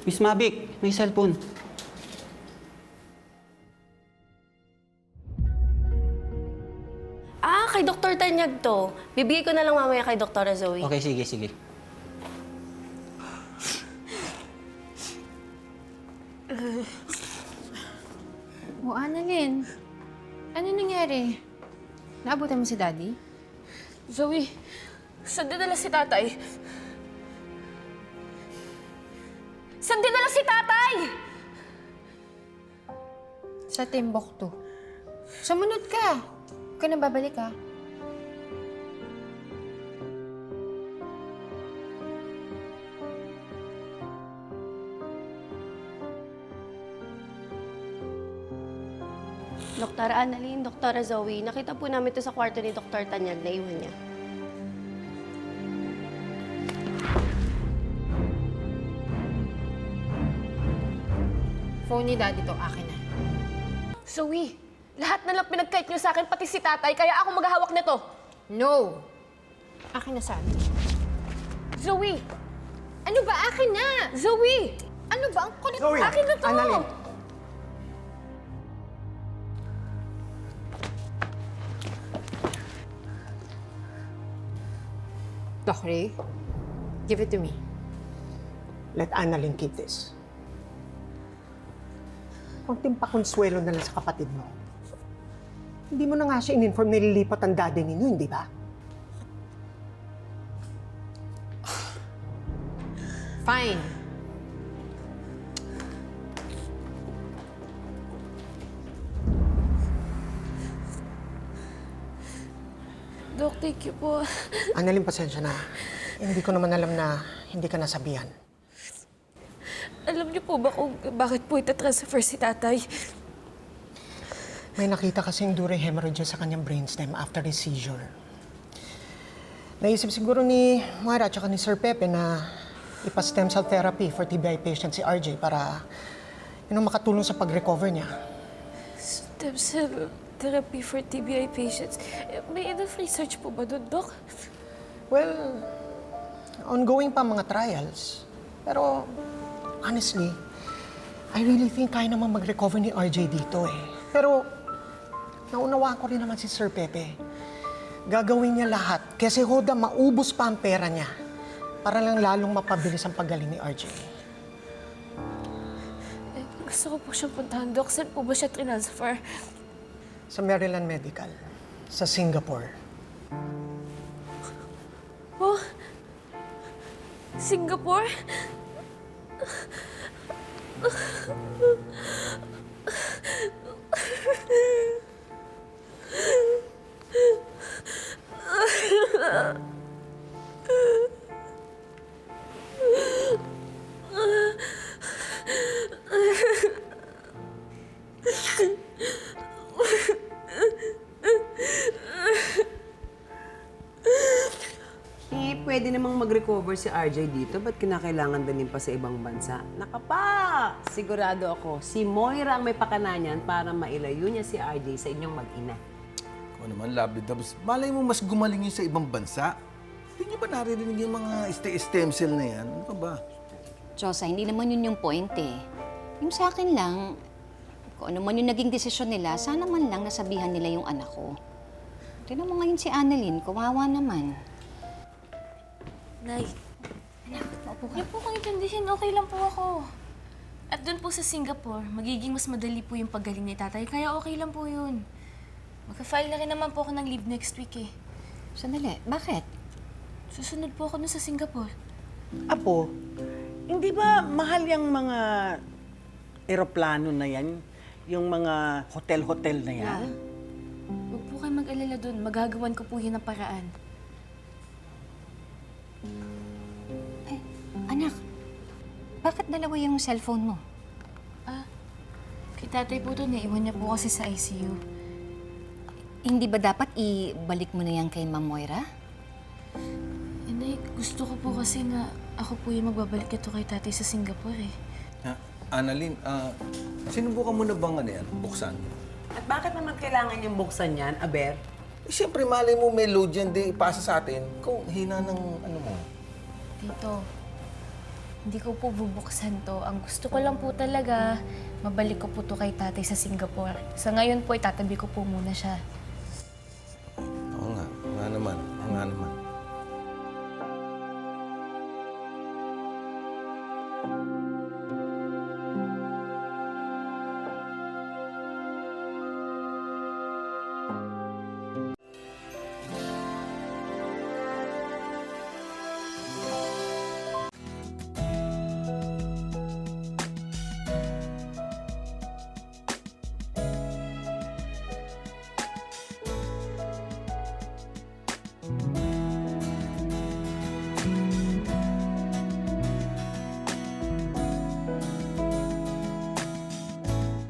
Miss Mavic, may cellphone. Kay Dr. Tanyag to. Bibigay ko na lang mamaya kay Dr. Zoe. Okay, sige, sige. O, Annalyn. Ano nangyari? Naabutan mo si Daddy? Zoe, saan dinala si tatay? Saan dinala si tatay? Sa Timbuktu. Sumunod ka. Huwag ka na babalik, ha? Dr. Annalyn, Dr. Zoe, nakita po namin ito sa kwarto ni Dr. Tanyag na iwan niya. Phone ni Daddy to, akin na. Zoe, lahat na lang pinagkait niyo sa akin, pati si tatay, kaya ako maghahawak nito. No! Akin na sana. Zoe! Ano ba? Akin na! Zoe! Ano ba? Ang kulit. Zoe! Akin na to! Annalyn! Doc Ray, give it to me. Let Annalyn keep this. Konting pakonsuelo na lang sa kapatid mo. Hindi mo na nga siya in-inform na lilipat ang daddy ninyo, hindi ba? Fine. Dok, thank you po. Annalyn, pasensya na. Hindi ko naman alam na hindi ka nasabihan. Alam niyo po ba kung bakit po itatransfer si tatay? May nakita kasing during hemorrhage sa kanyang brainstem after his seizure. Naisip siguro ni Moira at saka ni Sir Pepe na ipa-stem cell therapy for TBI patient si RJ para makatulong sa pag-recover niya. Stem cell therapy for TBI patients. May enough research po ba doon, Doc? Well, ongoing pa mga trials. Pero, honestly, I really think kaya naman mag-recover ni RJ dito eh. Pero, naunawaan ko rin naman si Sir Pepe. Gagawin niya lahat kasi hoda maubos pa ang pera niya para lang lalong mapabilis ang paggaling ni RJ. Gusto ko po siyang puntahan, Doc. Saan po ba siya transfer? Sa Maryland Medical, sa Singapore. Oh, Singapore? Pwede namang mag-recover si RJ dito. Ba't kinakailangan dalhin pa sa ibang bansa? Nakapa! Sigurado ako, si Moira ang may pakana niyan para mailayo niya si RJ sa inyong mag-ina. Ikaw naman, labid-dabs. Malay mo mas gumaling yun sa ibang bansa. Hindi niyo ba naririnig yung mga stem cell na yan? Ano ka ba? Diyosa, hindi naman yun yung point eh. Yung sa akin lang, kung ano man yung naging desisyon nila, sana man lang nasabihan nila yung anak ko. Tignan mo ngayon si Annalyn, kawawa naman. Nay, Anak, maupo ka. hindi po kang intindihin. Okay lang po ako. At doon po sa Singapore, magiging mas madali po yung paggaling ni tatay. Kaya okay lang po yun. Magka-file na rin naman po ako ng leave next week eh. Sandali, bakit? Susunod po ako dun sa Singapore. Apo, hindi ba mahal yung mga eroplano na yan? Yung mga hotel-hotel na yan? Huwag po kayo mag-alala dun. Magagawan ko po yun ng paraan. Eh, anak, bakit dalawa yung cellphone mo? Kay tatay po doon, naiwan niya po kasi sa ICU. Hindi ba dapat ibalik mo na yan kay Ma'am Moira? Nay, gusto ko po kasi na ako po yung magbabalik ito kay tatay sa Singapore eh. Annalyn, sinubukan mo na bang ano yan, buksan? At bakit naman kailangan niyang buksan yan, Aber? Eh, siyempre, malay mo may load yan, di ipasa sa atin. Kung hina ng ano mo. Tito, Hindi ko po bubuksan to. Ang gusto ko lang po talaga, mabalik ko po to kay tatay sa Singapore. Sa ngayon po, itatabi ko po muna siya. Oo nga naman.